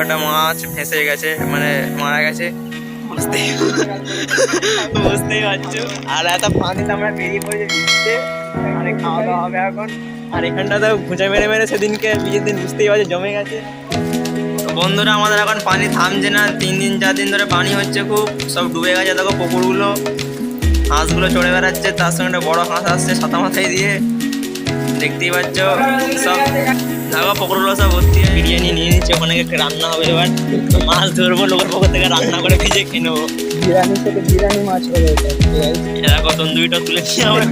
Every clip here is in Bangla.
একটা মাছ ভেসে গেছে, মানে মারা গেছে, বুঝতেই পারছো। আর এত পানিতে আমরা বেরিয়ে পড়েছি ভিজতে, মানে খাওয়া দাওয়া হবে এখন। আর এখানটা তো ঘুঁচে মেরে মেরে সেদিনকে বিয়ের দিন বুঝতেই পারছো জমে গেছে। বন্ধুরা আমাদের এখন পানি থামছে না, 3 দিন 4 দিন ধরে পানি হচ্ছে খুব, সব ডুবে গেছে। দেখো পুকুরগুলো, হাঁসগুলো চড়ে বেড়াচ্ছে, তার সঙ্গে একটা বড় হাঁস আসছে ছাতা মাথায় দিয়ে, দেখতেই পাচ্ছ। সব দেখো পুকুরগুলো সব ভর্তি। বিরিয়ানি নিয়ে নিচ্ছে, ওখানে রান্না হবে। এবার মাছ ধরবো, লোকের পক্ষ থেকে রান্না করে ভিজে খেয়ে নেবো। বিরিয়ানির সাথে বিরিয়ানি মাছ হবে। দেখো তন্দুরিটা তুলে নিয়ে আমার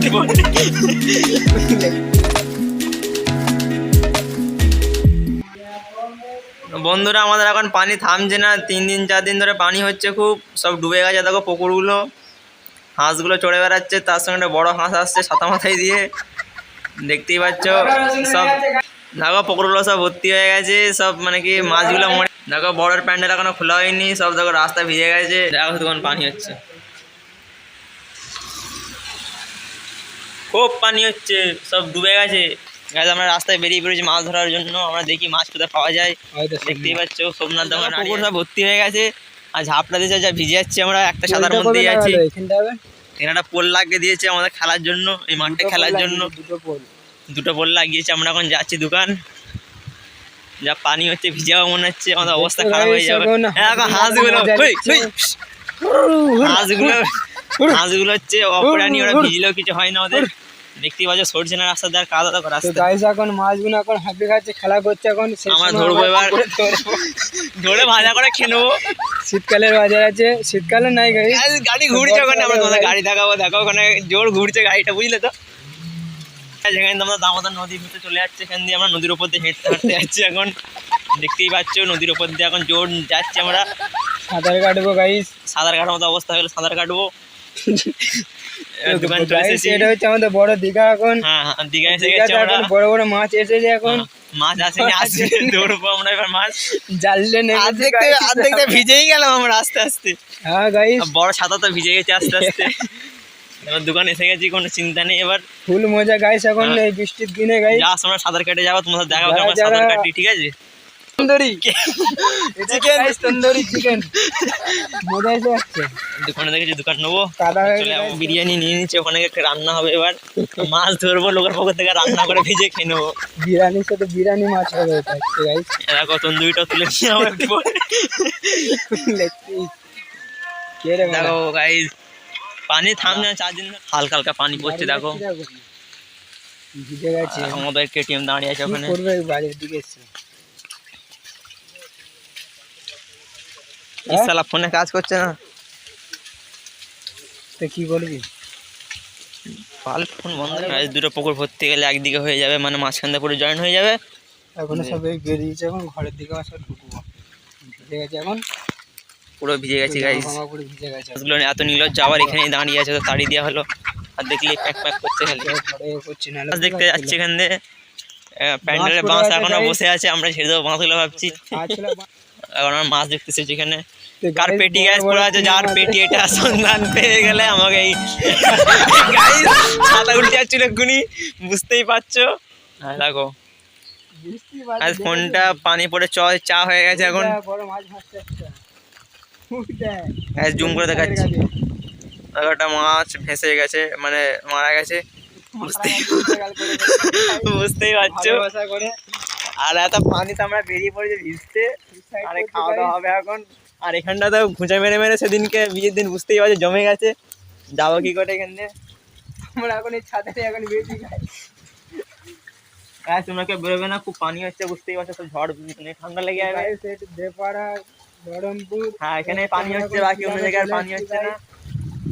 বন্ধুরা আমাদের এখন পানি থামছে না, 3 দিন 4 দিন ধরে পানি হচ্ছে খুব, সব ডুবে গেছে। দেখো পুকুরগুলো, হাঁসগুলো চড়ে বেড়াচ্ছে, তার সঙ্গে একটা বড় হাঁস আসছে ছাতা মাথায় দিয়ে, দেখতেই পাচ্ছ। সব দেখো পুকুরগুলো সব ভর্তি হয়ে গেছে, সব মানে কি মাছগুলো মরে। দেখো বড়ের প্যান্ডেল এখনো খোলা হয়নি, সব দেখো রাস্তা ভিজে গেছে। দেখো তখন পানি হচ্ছে, খুব পানি হচ্ছে, সব ডুবে গেছে। আমরা রাস্তায় বেরিয়ে পড়েছি মাছ ধরার জন্য, আমরা দেখি মাছ কোথায় পাওয়া যায়। দেখতেই পাচ্ছ সোমনাথ দোকান পুকুর সব ভর্তি হয়ে গেছে, আর ঝাপটা দিয়েছে, যা ভিজে যাচ্ছে। আমরা একটা সাদার মধ্যে আছি, এখানে একটা পোল লাগিয়ে দিয়েছে আমাদের খেলার জন্য, এই মাঠে খেলার জন্য দুটো পোল লাগিয়েছে। আমরা এখন যাচ্ছি দোকান, যা পানি হচ্ছে ভিজে যাবো মনে হচ্ছে, আমাদের অবস্থা খারাপ হয়ে যাবে। এখন হাঁসগুলো হাঁসগুলো হচ্ছে অপরাণী, ওরা ভিজলেও কিছু হয় না ওদের। দেখতেই পাচ্ছ সরছে না রাস্তা দিয়ে, কাদা তো রাস্তা। এখন মাছগুলো এখন হাঁপি খাচ্ছে, খেলা করছে। এখন আমরা ধরবো, এবার ধরে ভাজা করে খেয়ে নেবো। শীতকালের বাজার আছে, শীতকালে নাই গাড়ি ঘুরছে ওখানে, আমরা তোমাদের গাড়ি দেখাবো। দেখো ওখানে জোর ঘুরছে গাড়িটা, বুঝলে তো। যেখানে আমরা দামোদর নদীর ভিতরে চলে যাচ্ছে, এখান দিয়ে আমরা নদীর উপর দিয়ে হেঁটে হাঁটতে যাচ্ছি এখন। দেখতেই পাচ্ছ নদীর উপর দিয়ে এখন জোর যাচ্ছি আমরা। সাঁতার কাটবো গাইস, সাঁতার কাটার মতো অবস্থা হলে সাঁতার কাটবো। দোকান চলে এসেছি, এটা হচ্ছে আমাদের বড় দীঘা। এখন হ্যাঁ দীঘা এসে গেছে আমরা। বড় বড় মাছ এসেছে, এখন মাছ আসেনি, আসবে ধরবো আমরা এবার মাছ। জানলে দেখতে ভিজেই গেলাম আমরা আস্তে আস্তে। হ্যাঁ গাইস, বড় ছাতা তো ভিজে গেছে আস্তে আস্তে। এবার দোকান এসে গেছি, কোনো চিন্তা নেই এবার। ফুল মজা গাইস এখন এই বৃষ্টির দিনে গাইস। যা আমরা সাঁতার কেটে যাবো, তোমাদের দেখাবো আমরা সাঁতার কাটি, ঠিক আছে। তন্দুরি চিকেন, তন্দুরি চিকেন মজা এসে যাচ্ছে। দোকানে দেখেছি, দোকান নেবো, বিরিয়ানি নিয়ে নিচ্ছে, ওখানে একটা রান্না হবে। এবার মাছ ধরবো, লোকের পক্ষ থেকে রান্না করে ভিজে খেয়ে নেবো। বিরিয়ানির সাথে বিরিয়ানি মাছ হবে। দেখো তন্দুরিটা তুলে নিয়ে আমার দেখো গাইস, পানি থামছে না 4 দিন, হালকা হালকা পানি পড়ছে। দেখো ভিজে গেছে, আমাদের কেটিএম দাঁড়িয়ে আছে ওখানে। বাড়ির দিকে শালা ফোনে কাজ করছে না তো কি করবি, ফোন বন্ধ। দুটো পুকুর ভর্তি গেলে একদিকে হয়ে যাবে, মানে মাঝখানটা পুরো জয়েন হয়ে যাবে। এখন সবাই বেরিয়েছে, এখন ঘরের দিকে সব ঢুকবো। ভিজে গেছে, এখন পুরো ভিজে গেছে গাইস। পুরো ভিজে গেছে, এত নির্লজ্জ, আবার এখানেই দাঁড়িয়ে আছে, তো তাড়ি দেওয়া হলো। আর দেখলি প্যাক প্যাক করছে, খালি দেখতে যাচ্ছি এখান দিয়ে। প্যান্ডেলের বাঁশ এখনো বসে আছে, আমরা ছেড়ে দেবো বাঁশগুলো ভাবছি। এখন আমার মাছ দেখতেছি যেখানে, কার পেটি গ্যাস পড়ে আছে, যার পেটি এটা সন্ধান পেয়ে গেলে আমাকে এই ছাতা উল্টে যাচ্ছিল এক্ষুনি, বুঝতেই পারছো। দেখো আজ ফোনটা পানি পড়ে চা হয়ে গেছে এখন। জুম করে দেখাচ্ছি, একটা মাছ ভেসে গেছে, মানে মারা গেছে, বুঝতেই পারছো। আর এত পানিতে আমরা বেরিয়ে পড়েছি ভিজতে, আরে খাওয়া দাওয়া হবে এখন। আর এখানটা তো ঘুঁচে মেরে মেরে সেদিনকে বিয়ের দিন বুঝতেই পারছো জমে গেছে, যাবো কি করে এখান থেকে। আমরা এখন এই ছাদে এখন বেশি খাই। তোমরা কেউ বেরোবে না, খুব পানি হচ্ছে, বুঝতেই পারছো। তো ঝড় ঠান্ডা লেগে যাবে। দেপাড়া, বহরমপুর, হ্যাঁ এখানে পানি হচ্ছে, বাকি অন্য জায়গায় পানি হচ্ছে না।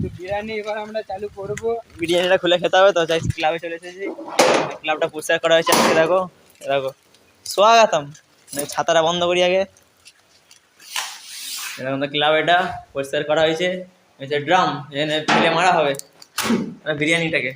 বিরিয়ানি এবার আমরা চালু করবো, বিরিয়ানিটা খুলে খেতে হবে তো, তাই ক্লাবে চলে এসেছি। ক্লাবটা পরিষ্কার করা হয়েছে আজকে। দেখো দেখো স্বাগতম, ছাতাটা বন্ধ করি আগে। এরকম তো ক্লাব, এটা পরিষ্কার করা হয়েছে, ড্রাম এখানে ফেলে মারা হবে বিরিয়ানিটাকে।